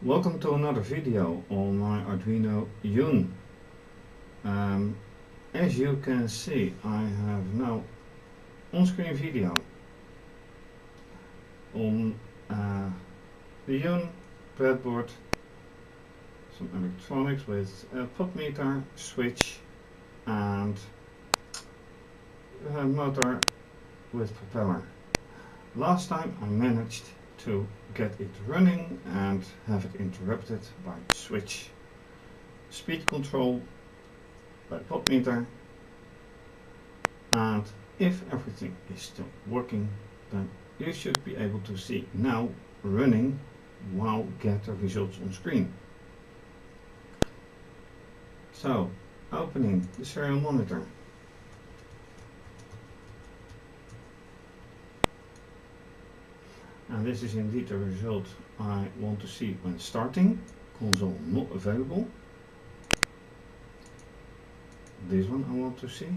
Welcome to another video on my Arduino Yun. As you can see, I have now on-screen video on the Yun breadboard, some electronics with a potmeter, switch and a motor with propeller. Last time I managed to get it running and have it interrupted by switch, speed control by potmeter, and if everything is still working, then you should be able to see now running while get the results on screen. So, opening the serial monitor. And this is indeed the result I want to see when starting. Console not available. This one I want to see.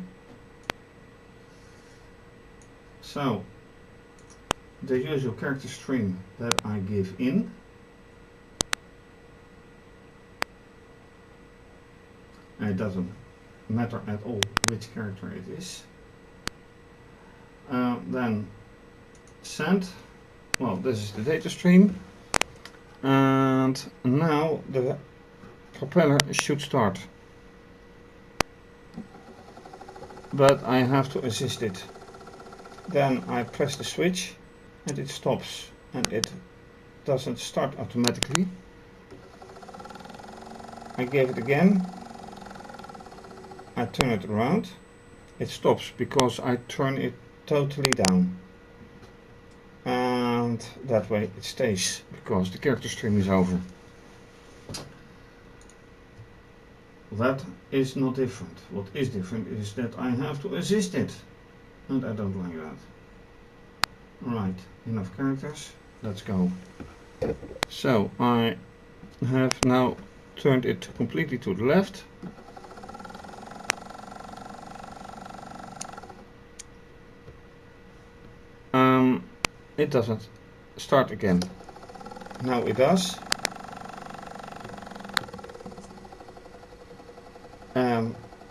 So, the usual character string that I give in. And it doesn't matter at all which character it is. Then send. Well, this is the data stream, and now the propeller should start, but I have to assist it. Then I press the switch and it stops, and it doesn't start automatically. I give it again, I turn it around, it stops because I turn it totally down. And that way it stays, because the character stream is over. That is not different. What is different is that I have to assist it, and I don't like that. Right, enough characters, let's go. So I have now turned it completely to the left. It doesn't start again. Now it does.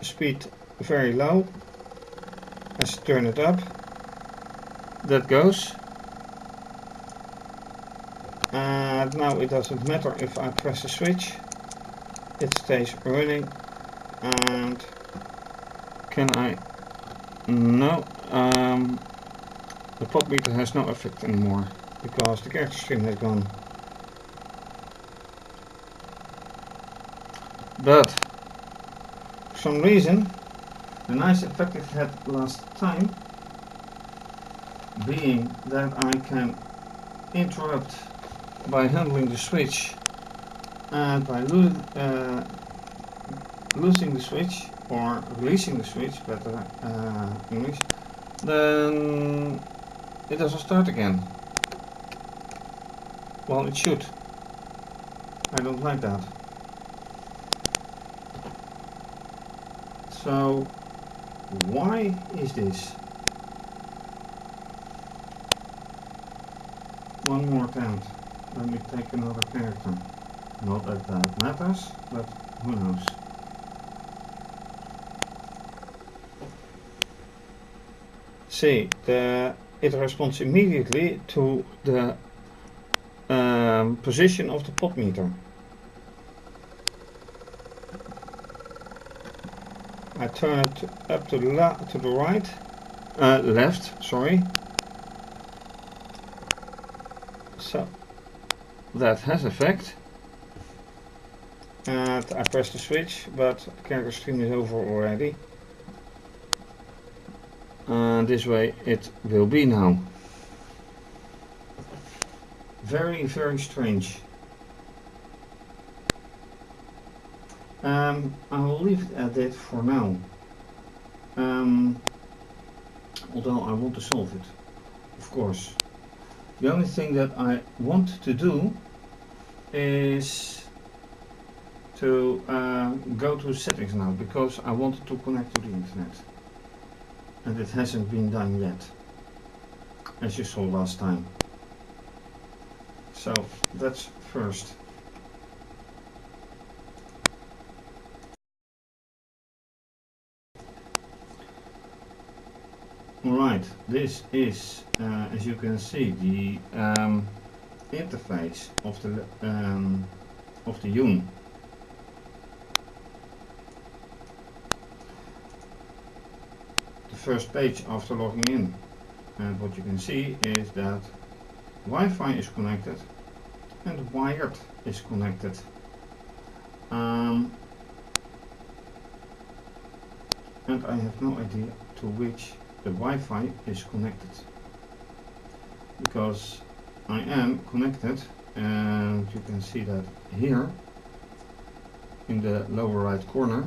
Speed very low. Let's turn it up. That goes. And now it doesn't matter if I press the switch. It stays running. And can I? No. The potmeter has no effect anymore because the character string has gone. But for some reason, the nice effect it had last time, being that I can interrupt by handling the switch and by losing the switch or releasing the switch, better English, then it doesn't start again. Well, it should. I don't like that. So, why is this? One more attempt. Let me take another character. Not that that matters, but who knows. See, it responds immediately to the position of the potmeter. I turn it up to the right, left, sorry. So that has effect. And I press the switch, but the character stream is over already. And this way it will be now. Very, very strange. I will leave it at that for now. Although I want to solve it, of course. The only thing that I want to do is to go to settings now, because I wanted to connect to the internet. And it hasn't been done yet, as you saw last time. So that's first. Alright, this is, as you can see, the interface of the Yun. The first page after logging in, and what you can see is that Wi-Fi is connected and wired is connected. And I have no idea to which the Wi-Fi is connected, because I am connected, and you can see that here in the lower right corner,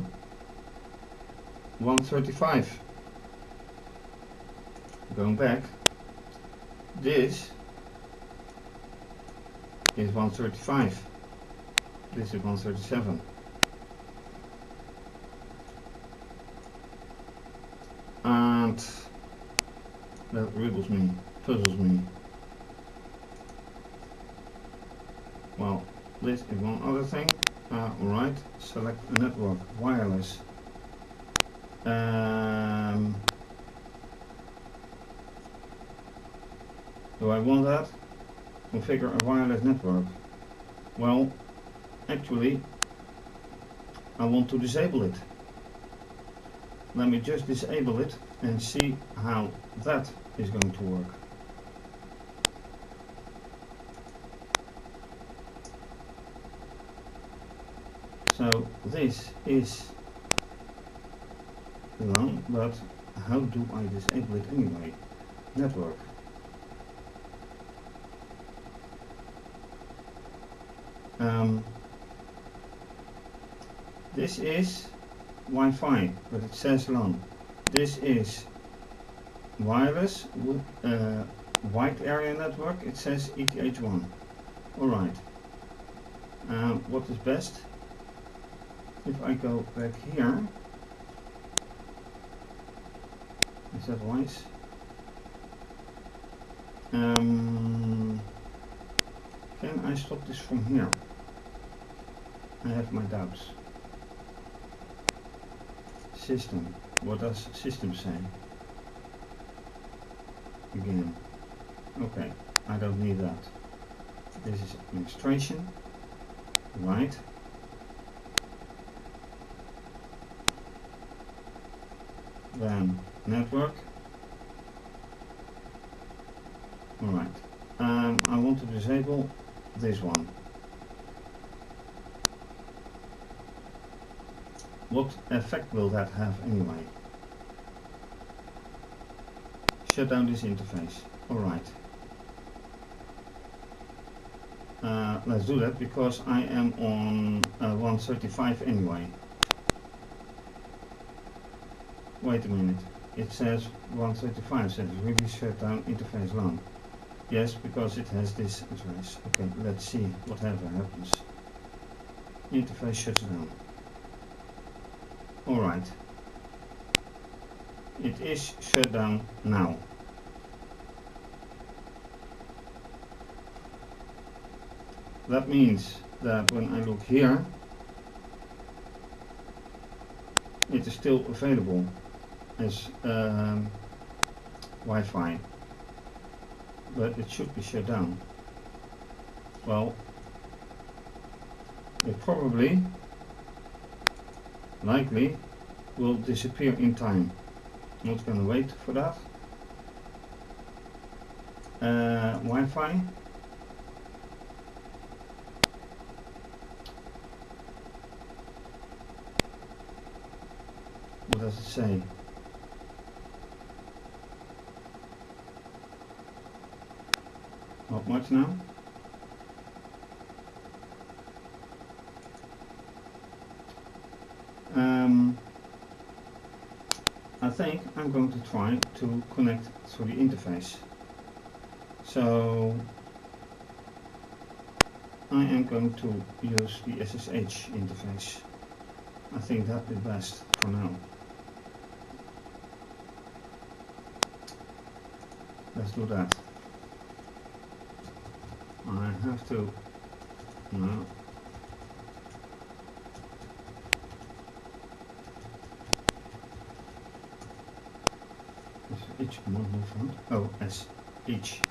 135. Going back, this is 135, this is 137. And that riddles me, puzzles me. Well, this is one other thing. Alright, select a network, wireless. Do I want that? Configure a wireless network. Well, actually, I want to disable it. Let me just disable it and see how that is going to work. So this is LAN, but how do I disable it anyway? Network. This is Wi-Fi, but it says LAN. This is wireless with wide area network. It says ETH1. Alright. What is best? If I go back here, is that wise? Can I stop this from here? I have my doubts. System. What does system say? Again. Okay, I don't need that. This is administration. Right. Then network. Alright. I want to disable this one. What effect will that have anyway? Shut down this interface. Alright. Let's do that, because I am on 135 anyway. Wait a minute. It says 135, says really shut down interface LAN. Yes, because it has this address. Okay, let's see whatever happens. Interface shuts down. Alright. It is shut down now. That means that when I look here, it is still available as Wi-Fi, but it should be shut down. Well, it probably, likely, will disappear in time. Not going to wait for that. Wi-Fi. What does it say? Not much now. I think I'm going to try to connect through the interface. So I am going to use the SSH interface. I think that is best for now. Let's do that. I have to, no. each command not found. Oh, as each.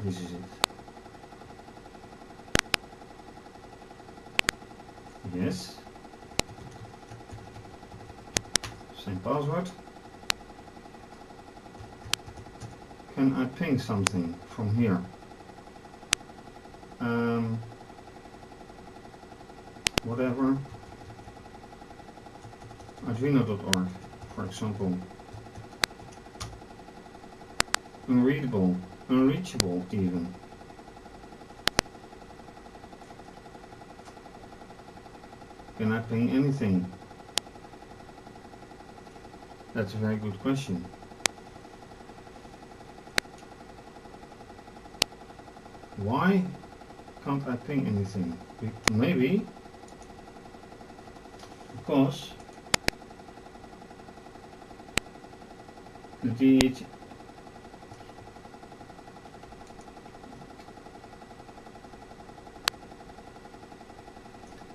This is it. Yes. Same password. Can I ping something from here? Whatever. Arduino.org, for example. Unreadable, unreachable even. Can I ping anything? That's a very good question. Why can't I ping anything? Maybe because the DH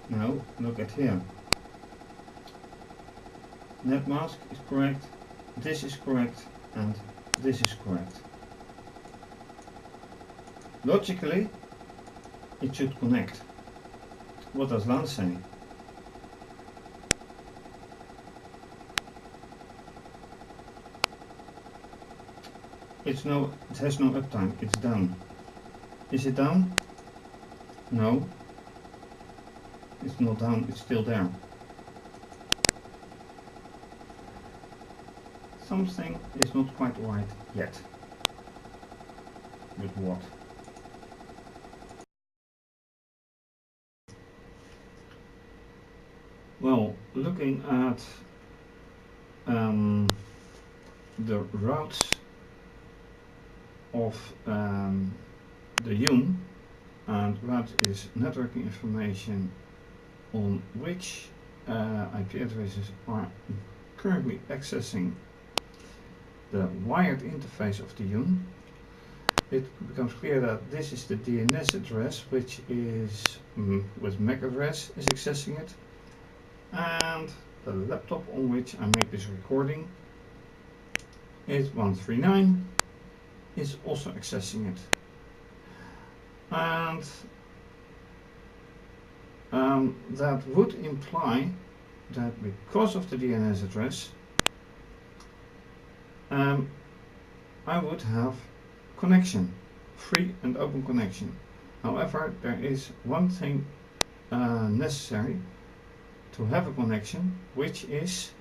no, look at here. Net mask is correct, this is correct, and this is correct. Logically, it should connect. What does LAN say? It has no uptime, it's down. Is it down? No. It's not down, it's still there. Something is not quite right yet. With what? Well, looking at the routes of the Yun, and route is networking information on which IP addresses are currently accessing the wired interface of the Yun. It becomes clear that this is the DNS address, which is with MAC address is accessing it, and the laptop on which I make this recording is 139 is also accessing it. And that would imply that because of the DNS address, I would have connection, free and open connection. However, there is one thing necessary to have a connection, which is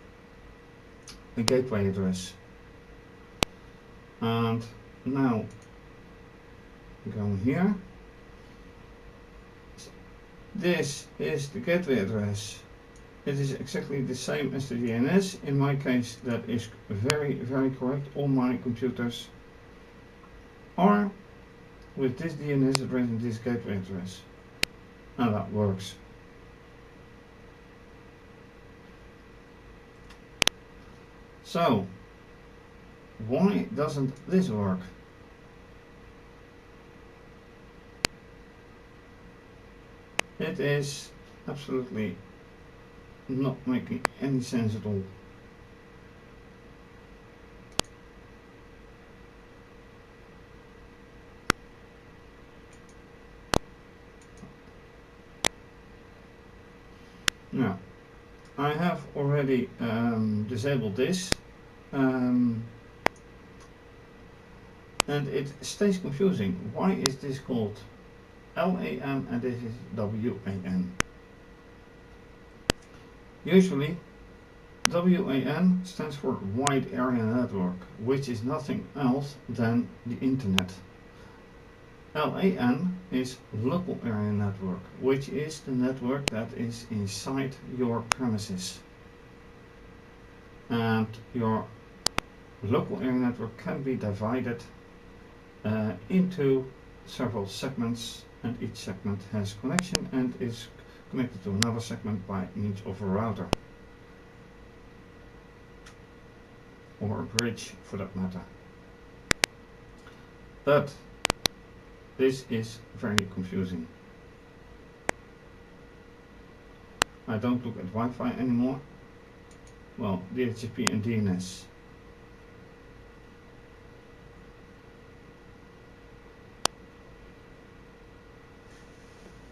a gateway address. And now go here. This is the gateway address. It is exactly the same as the DNS. In my case, that is very, very correct. All my computers are with this DNS address and this gateway address. And that works. So, why doesn't this work? It is absolutely not making any sense at all. Now, I have already disabled this, and it stays confusing. Why is this called LAN and this is WAN? Usually WAN stands for Wide Area Network, which is nothing else than the internet. LAN is Local Area Network, which is the network that is inside your premises. And your local area network can be divided into several segments, and each segment has connection and is connected to another segment by means of a router or a bridge for that matter. But this is very confusing. I don't look at Wi-Fi anymore. Well, DHCP and DNS.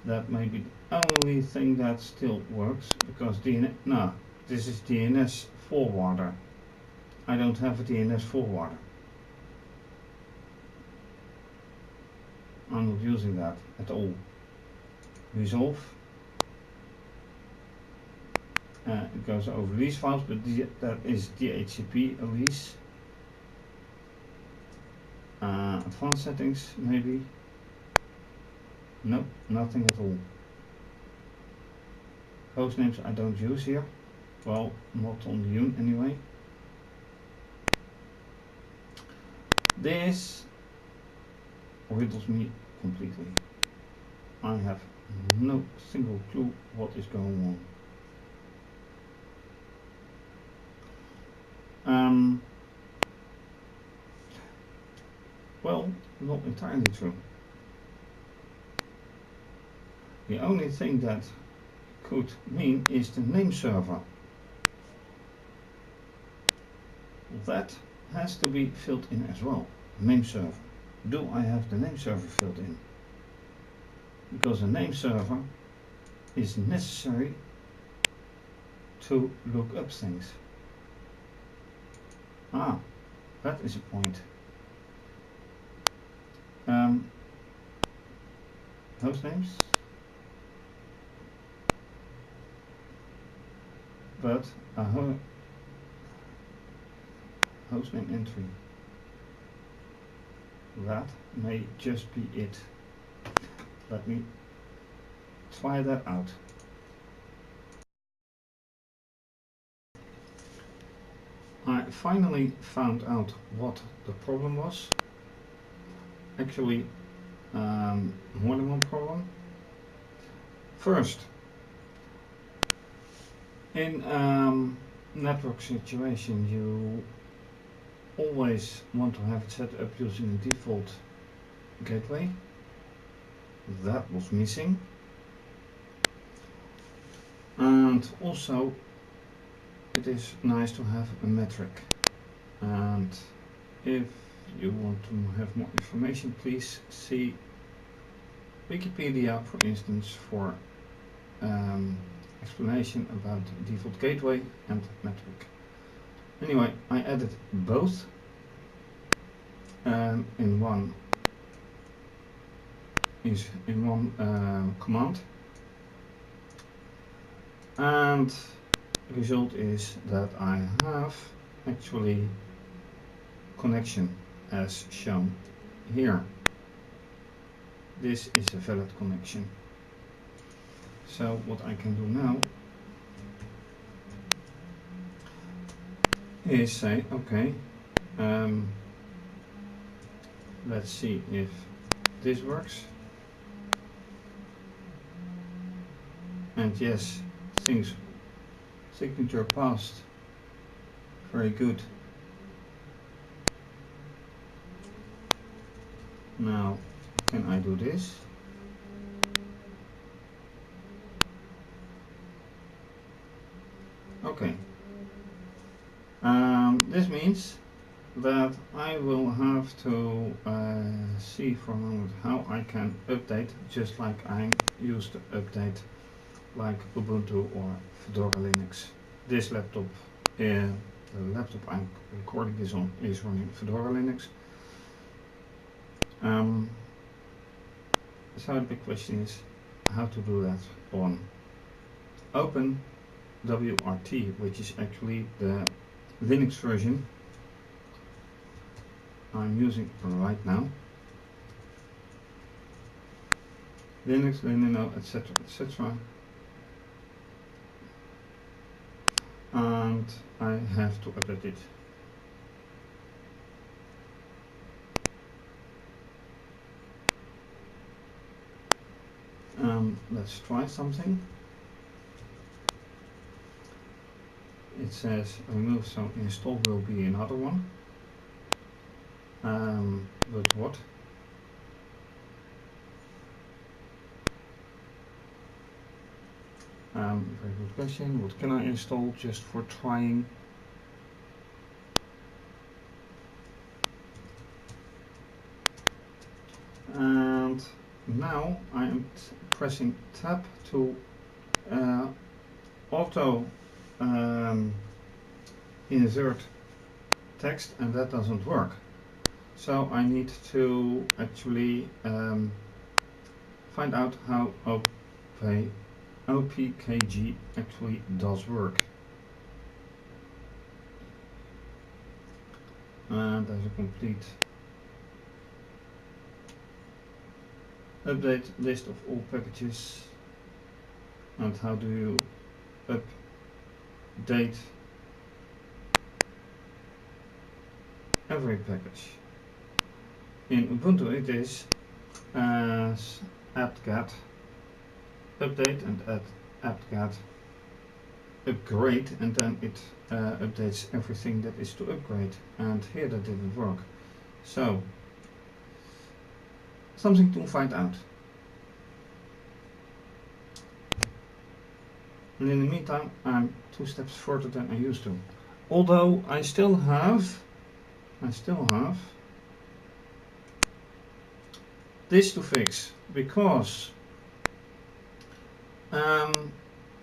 That may be the only thing that still works, because no, this is DNS forwarder. I don't have a DNS forwarder. I'm not using that at all. Resolve. It goes over these files, but that is DHCP release. Advanced settings, maybe. Nope, nothing at all. Host names I don't use here. Well, not on the Yun anyway. This riddles me completely. I have no single clue what is going on. Well, not entirely true. The only thing that could mean is the name server. That has to be filled in as well. Name server. Do I have the name server filled in? Because a name server is necessary to look up things. Ah, that is a point. Host names, but a host name entry. That may just be it. Let me try that out. I finally found out what the problem was. Actually, more than one problem. First, in network situation, you always want to have it set up using a default gateway. That was missing. And also, it is nice to have a metric. And if you want to have more information, please see Wikipedia, for instance, for explanation about default gateway and metric. Anyway, I added both in one command, and the result is that I have actually connection as shown here. This is a valid connection. So what I can do now is say, okay, let's see if this works. And yes, signature passed. Very good. Now, can I do this? Okay. This means that I will have to see for a moment how I can update, just like I used to update like Ubuntu or Fedora Linux. This laptop, the laptop I'm recording this on, is running Fedora Linux. So the big question is how to do that on OpenWRT, which is actually the Linux version I'm using right now. Linux, Linux, etc., etc. And I have to update it. Let's try something. It says remove, so install will be another one. But what? Very good question. What can I install just for trying? And now I am pressing tab to auto insert text, and that doesn't work. So I need to actually find out how OPKG actually does work. And there's a complete update list of all packages. And how do you update every package? In Ubuntu it is apt-get update and apt-get upgrade, and then it updates everything that is to upgrade, and here that didn't work. So something to find out. And in the meantime I'm 2 steps further than I used to, although I still have this to fix, because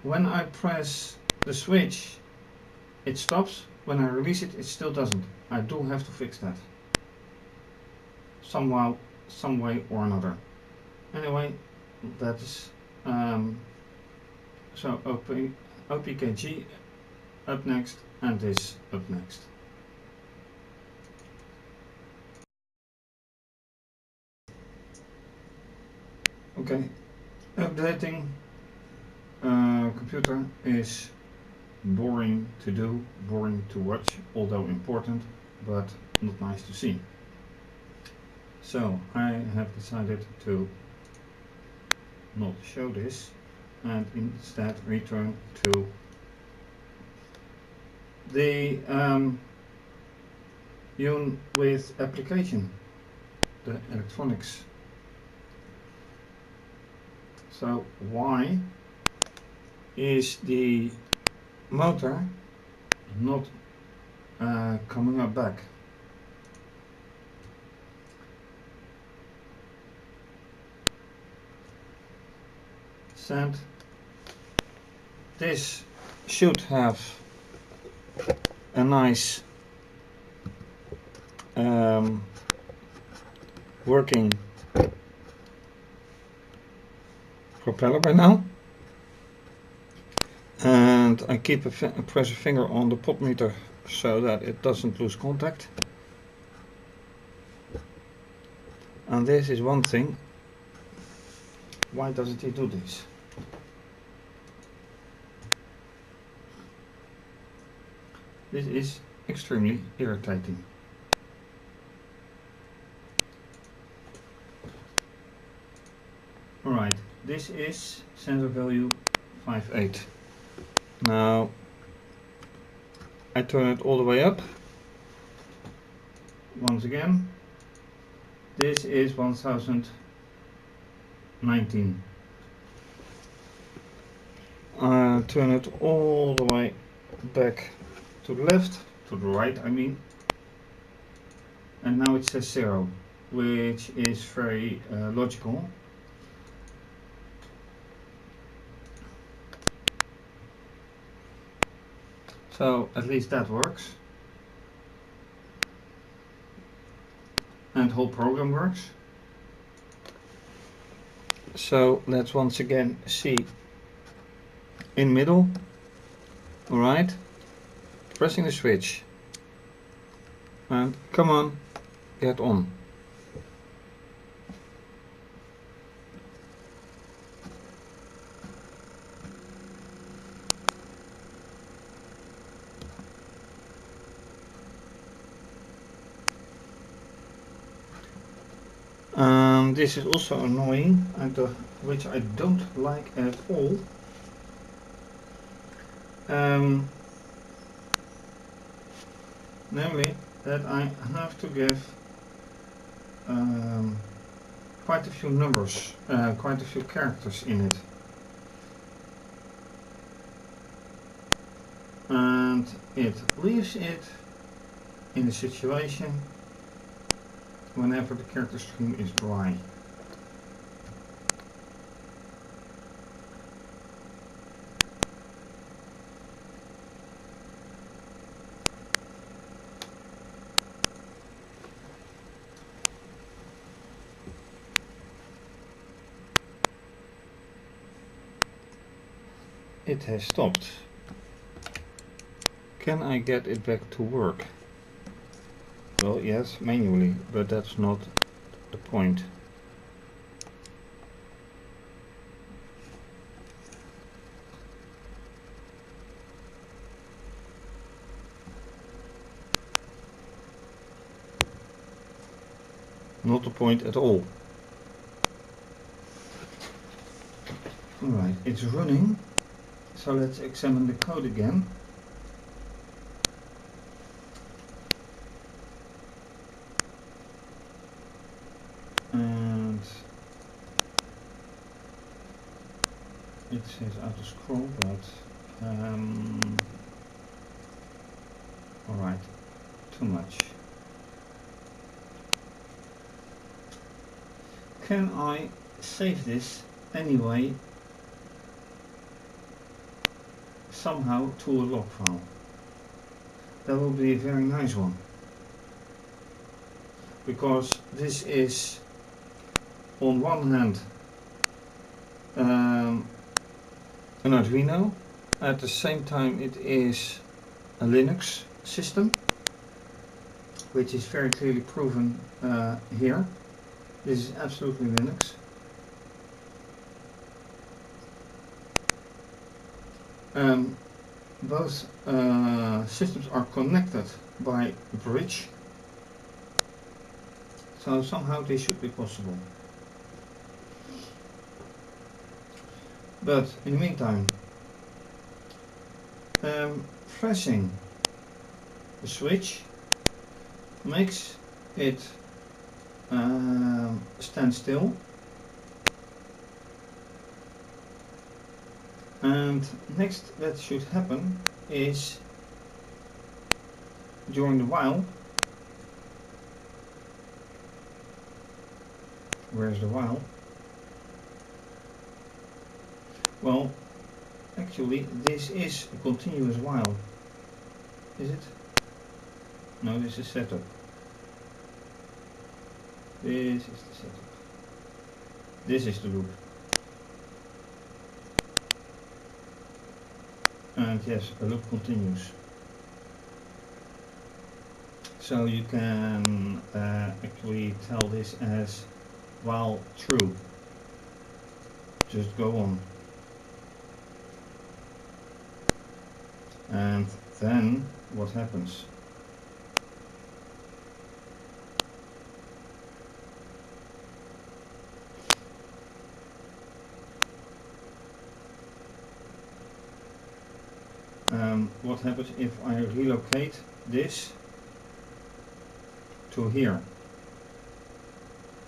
when I press the switch it stops, when I release it it still doesn't. I do have to fix that somehow, some way or another. Anyway, that is so OPKG up next and this up next. Okay, updating computer is boring to do, boring to watch, although important, but not nice to see. So I have decided to not show this and instead return to the Yun with application, the electronics. So why is the motor not coming up back? And this should have a nice working propeller by now, and I keep press a finger on the potmeter so that it doesn't lose contact. And this is one thing. Why doesn't he do this? This is extremely irritating. Alright, this is sensor value 5.8. Now I turn it all the way up. Once again, this is 1019. Turn it all the way back to the left, to the right I mean, and now it says 0, which is very logical. So at least that works, and the whole program works. So let's once again see in middle. Alright, pressing the switch and come on, get on. This is also annoying, and which I don't like at all. Namely that I have to give quite a few numbers, quite a few characters in it. And it leaves it in a situation whenever the character string is dry. it has stopped. Can I get it back to work? Well, yes, manually, but that's not the point. Not the point at all. Alright, it's running. So let's examine the code again. And it says auto scroll, but alright, too much. Can I save this anyway somehow to a log file? That will be a very nice one, because this is on one hand an Arduino, at the same time it is a Linux system, which is very clearly proven here. This is absolutely Linux. Both systems are connected by a bridge, so somehow this should be possible. But in the meantime, pressing the switch makes it stand still, and next that should happen is during the while. Where's the while? Well, actually this is a continuous while. Is it? No, this is setup. This is the setup. This is the loop. And yes, a loop continues. So you can actually tell this as while true. Just go on. And then what happens? What happens if I relocate this to here?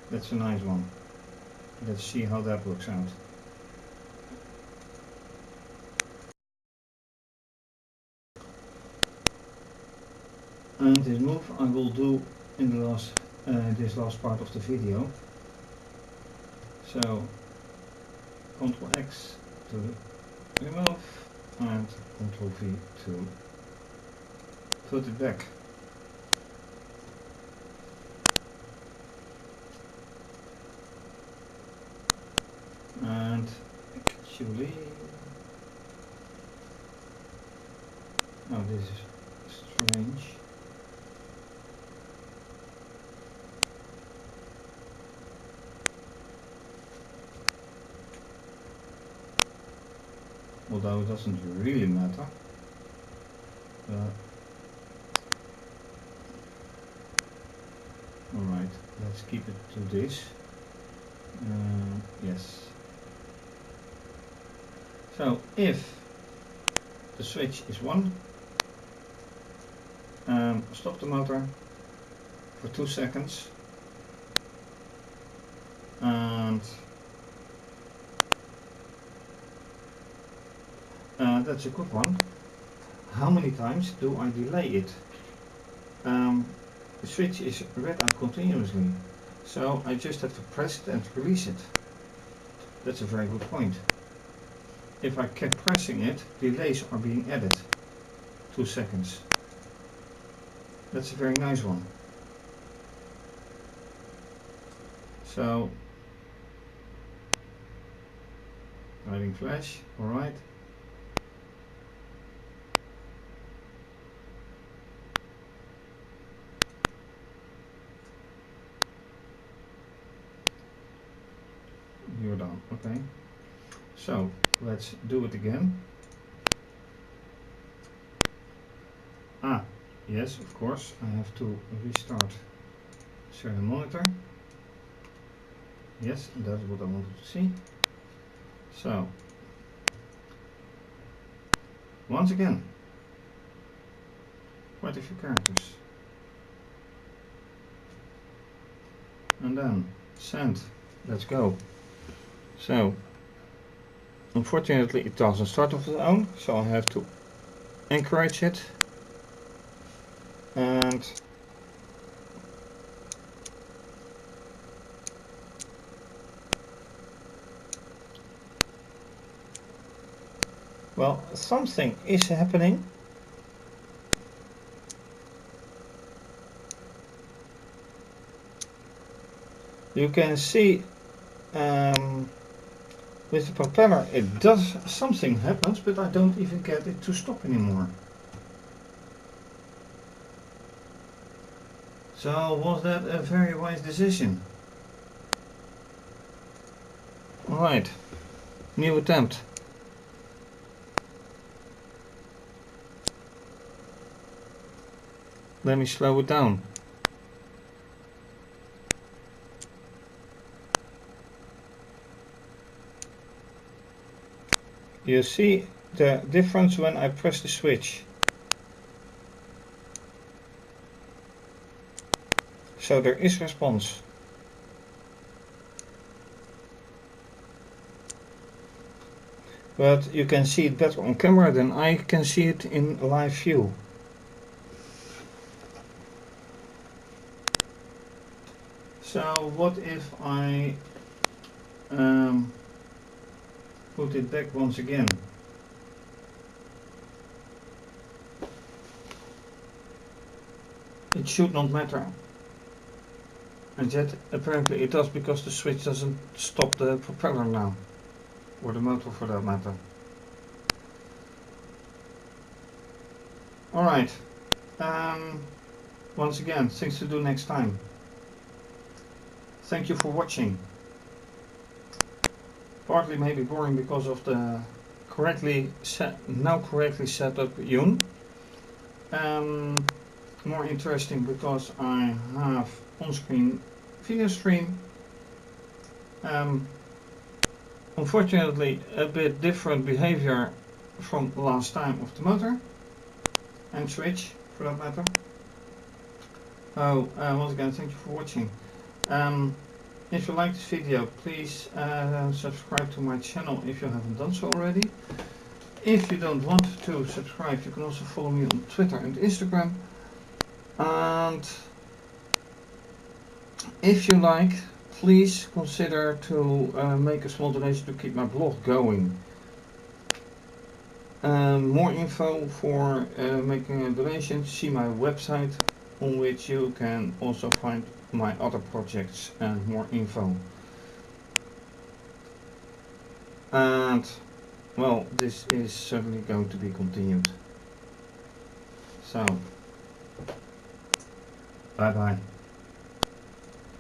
That's a nice one. Let's see how that works out. And this move I will do in the last this last part of the video. So Ctrl X to remove and Ctrl V to put it back. And actually, oh, this is strange. Although it doesn't really matter. Alright, let's keep it to this. Yes. So if the switch is 1, stop the motor for 2 seconds, and that's a good one. How many times do I delay it? The switch is red out continuously, so I just have to press it and release it. That's a very good point. If I kept pressing it, delays are being added. 2 seconds. That's a very nice one. So, guiding flash, alright. Okay, so let's do it again. Ah, yes, of course, I have to restart serial monitor. Yes, that's what I wanted to see. So, once again, quite a few characters. And then send. Let's go. So, unfortunately, it doesn't start of its own, so I have to encourage it. And well, something is happening. You can see with the propeller it does something happens, but I don't even get it to stop anymore. So was that a very wise decision? Alright, new attempt. Let me slow it down. You see the difference when I press the switch. So there is response. But you can see it better on camera than I can see it in live view. So what if I put it back once again? It should not matter. And yet apparently it does, because the switch doesn't stop the propeller now. Or the motor for that matter. Alright. Once again, things to do next time. Thank you for watching. Partly maybe boring because of the now correctly set up Yun. More interesting because I have on-screen video stream. Unfortunately a bit different behavior from last time of the motor and switch for that matter. Once again, thank you for watching. If you like this video, please subscribe to my channel if you haven't done so already. If you don't want to subscribe, you can also follow me on Twitter and Instagram. And if you like, please consider to make a small donation to keep my blog going. More info for making a donation, see my website, on which you can also find my other projects and more info. And well, this is certainly going to be continued. So, bye bye.